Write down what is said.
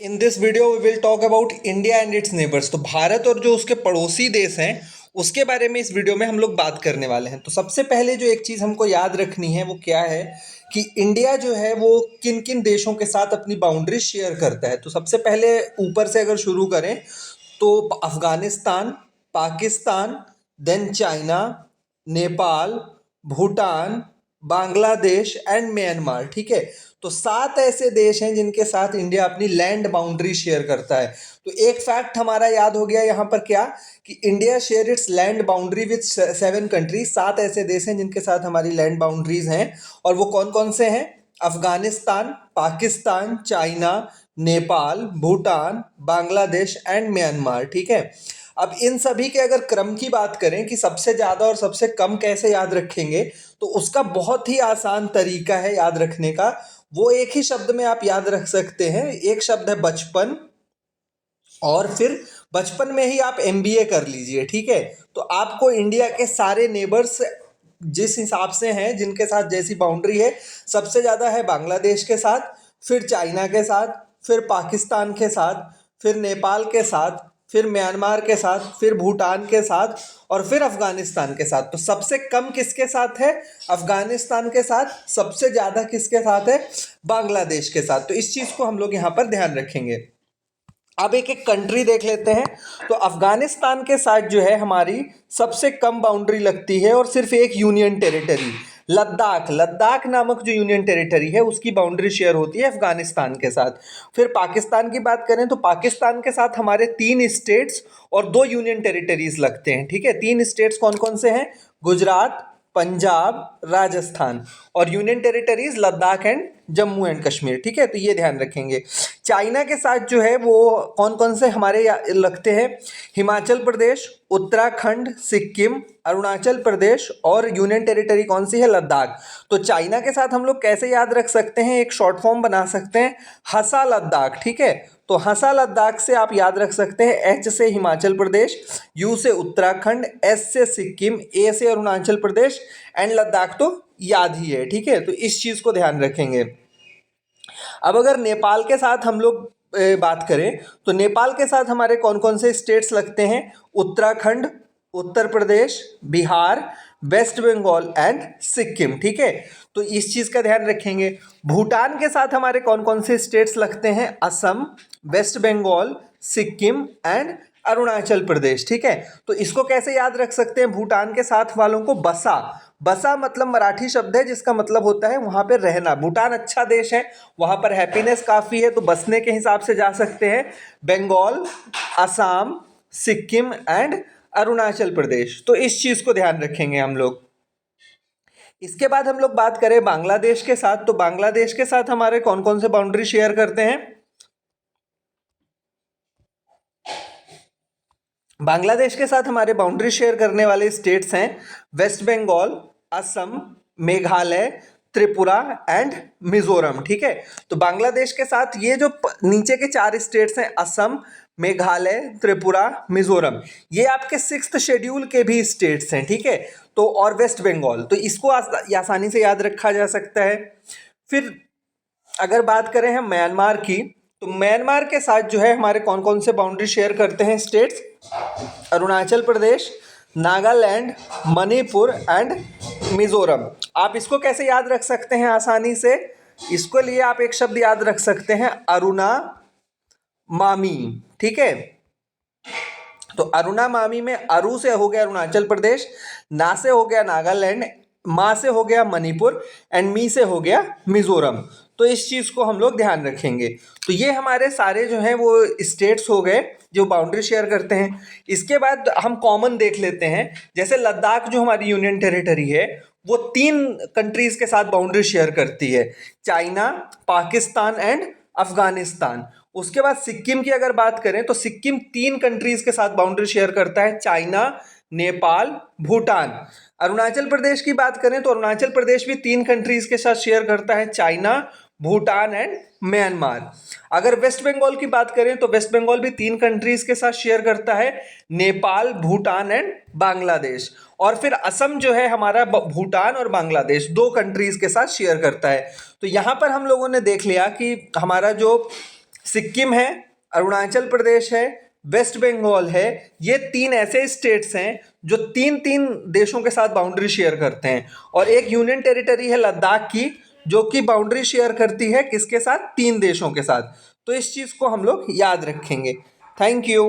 In this video we will talk about India and its neighbours. तो भारत और जो उसके पड़ोसी देश हैं उसके बारे में इस वीडियो में हम लोग बात करने वाले हैं। तो सबसे पहले जो एक चीज़ हमको याद रखनी है वो क्या है कि इंडिया जो है वो किन किन देशों के साथ अपनी बाउंड्री शेयर करता है। तो सबसे पहले ऊपर से अगर शुरू करें तो Afghanistan, Pakistan, then China, Nepal, Bhutan, Bangladesh and Myanmar. ठीक है, तो 7 ऐसे देश हैं जिनके साथ इंडिया अपनी लैंड बाउंड्री शेयर करता है। तो एक फैक्ट हमारा याद हो गया यहाँ पर क्या कि India share its land boundary with 7 countries. 7 ऐसे देश हैं जिनके साथ हमारी लैंड बाउंड्रीज हैं। और वो कौन कौन से हैं? Afghanistan, Pakistan, China, Nepal, Bhutan, Bangladesh and Myanmar. ठीक है, अब इन सभी के अगर क्रम की बात करें कि सबसे ज़्यादा और सबसे कम कैसे याद रखेंगे, तो उसका बहुत ही आसान तरीका है याद रखने का। वो एक ही शब्द में आप याद रख सकते हैं। एक शब्द है बचपन, और फिर बचपन में ही आप एमबीए कर लीजिए। ठीक है, तो आपको इंडिया के सारे नेबर्स जिस हिसाब से हैं, जिनके साथ जैसी बाउंड्री है, सबसे ज़्यादा है बांग्लादेश के साथ, फिर चाइना के साथ, फिर पाकिस्तान के साथ, फिर नेपाल के साथ, फिर म्यांमार के साथ, फिर भूटान के साथ, और फिर अफगानिस्तान के साथ। तो सबसे कम किसके साथ है? अफगानिस्तान के साथ। सबसे ज़्यादा किसके साथ है? बांग्लादेश के साथ। तो इस चीज़ को हम लोग यहाँ पर ध्यान रखेंगे। अब एक एक कंट्री देख लेते हैं। तो अफगानिस्तान के साथ जो है हमारी सबसे कम बाउंड्री लगती है, और सिर्फ एक यूनियन टेरिटरी लद्दाख, लद्दाख नामक जो यूनियन टेरिटरी है उसकी बाउंड्री शेयर होती है अफगानिस्तान के साथ। फिर पाकिस्तान की बात करें तो पाकिस्तान के साथ हमारे 3 स्टेट्स और 2 यूनियन टेरिटरीज लगते हैं। ठीक है, 3 स्टेट्स कौन कौन से हैं? गुजरात, पंजाब, राजस्थान, और union territories Ladakh and Jammu and Kashmir. ठीक है, तो ये ध्यान रखेंगे। चाइना के साथ जो है वो कौन कौन से हमारे लगते हैं? हिमाचल प्रदेश, उत्तराखंड, सिक्किम, अरुणाचल प्रदेश, और यूनियन टेरिटरी कौन सी है? लद्दाख। तो चाइना के साथ हम लोग कैसे याद रख सकते हैं? एक शॉर्ट फॉर्म बना सकते हैं, हसा लद्दाख। ठीक है, तो हसा लद्दाख से आप याद रख सकते हैं एच से हिमाचल प्रदेश, यू से उत्तराखंड, एस से सिक्किम, ए से अरुणाचल प्रदेश, एंड लद्दाख तो याद ही है। ठीक है, तो इस चीज़ को ध्यान रखेंगे। अब अगर नेपाल के साथ हम लोग बात करें तो नेपाल के साथ हमारे कौन कौन से स्टेट्स लगते हैं? Uttarakhand, Uttar Pradesh, Bihar, waste Bengal and Sikkim. ठीक है, तो इस चीज़ का ध्यान रखेंगे। भूटान के साथ हमारे कौन कौन से स्टेट्स लगते हैं? Assam, waste Bengal, Sikkim and Arunachal Pradesh. ठीक है, तो इसको कैसे याद रख सकते हैं? भूटान के साथ वालों को बसा, बसा मतलब मराठी शब्द है जिसका मतलब होता है वहाँ पे रहना। भूटान अच्छा देश है, वहाँ पर हैप्पीनेस काफ़ी है, तो बसने के हिसाब से जा सकते हैं बंगाल, असम, सिक्किम एंड अरुणाचल प्रदेश। तो इस चीज़ को ध्यान रखेंगे हम लोग। इसके बाद हम लोग बात करें बांग्लादेश के साथ, तो बांग्लादेश के साथ हमारे कौन कौन से बाउंड्री शेयर करते हैं? बांग्लादेश के साथ हमारे बाउंड्री शेयर करने वाले स्टेट्स हैं वेस्ट बंगाल, असम, मेघालय, त्रिपुरा एंड मिजोरम। ठीक है, तो बांग्लादेश के साथ ये जो नीचे के 4 स्टेट्स हैं, असम, मेघालय, त्रिपुरा, मिजोरम, ये आपके 6th शेड्यूल के भी स्टेट्स हैं। ठीक है, तो और वेस्ट बंगाल, तो इसको आसानी से याद रखा जा सकता है। फिर अगर बात करें हम म्यांमार की, तो म्यांमार के साथ जो है हमारे कौन कौन से बाउंड्री शेयर करते हैं स्टेट्स? अरुणाचल प्रदेश, नागालैंड, मणिपुर एंड मिजोरम। आप इसको कैसे याद रख सकते हैं आसानी से? इसके लिए आप एक शब्द याद रख सकते हैं, अरुणा मामी। ठीक है, तो अरुणा मामी में अरु से हो गया अरुणाचल प्रदेश, ना से हो गया नागालैंड, मा से हो गया मणिपुर एंड मी से हो गया मिजोरम। तो इस चीज़ को हम लोग ध्यान रखेंगे। तो ये हमारे सारे जो हैं वो स्टेट्स हो गए जो बाउंड्री शेयर करते हैं। इसके बाद हम कॉमन देख लेते हैं, जैसे लद्दाख जो हमारी यूनियन टेरिटरी है वो 3 कंट्रीज़ के साथ बाउंड्री शेयर करती है, चाइना, पाकिस्तान एंड अफगानिस्तान। उसके बाद सिक्किम की अगर बात करें तो सिक्किम 3 कंट्रीज़ के साथ बाउंड्री शेयर करता है, चाइना, नेपाल, भूटान। अरुणाचल प्रदेश की बात करें तो अरुणाचल प्रदेश भी 3 कंट्रीज़ के साथ शेयर करता है, चाइना, भूटान एंड म्यांमार। अगर वेस्ट बंगाल की बात करें तो वेस्ट बंगाल भी 3 कंट्रीज़ के साथ शेयर करता है, नेपाल, भूटान एंड बांग्लादेश। और फिर असम जो है हमारा भूटान और बांग्लादेश 2 कंट्रीज़ के साथ शेयर करता है। तो यहाँ पर हम लोगों ने देख लिया कि हमारा जो सिक्किम है, अरुणाचल प्रदेश है, वेस्ट बंगाल है। ये 3 ऐसे स्टेट्स हैं जो 3-3 देशों के साथ बाउंड्री शेयर करते हैं, और एक यूनियन टेरिटरी है लद्दाख की, जो कि बाउंड्री शेयर करती है किसके साथ? 3 देशों के साथ। तो इस चीज़ को हम लोग याद रखेंगे। Thank you.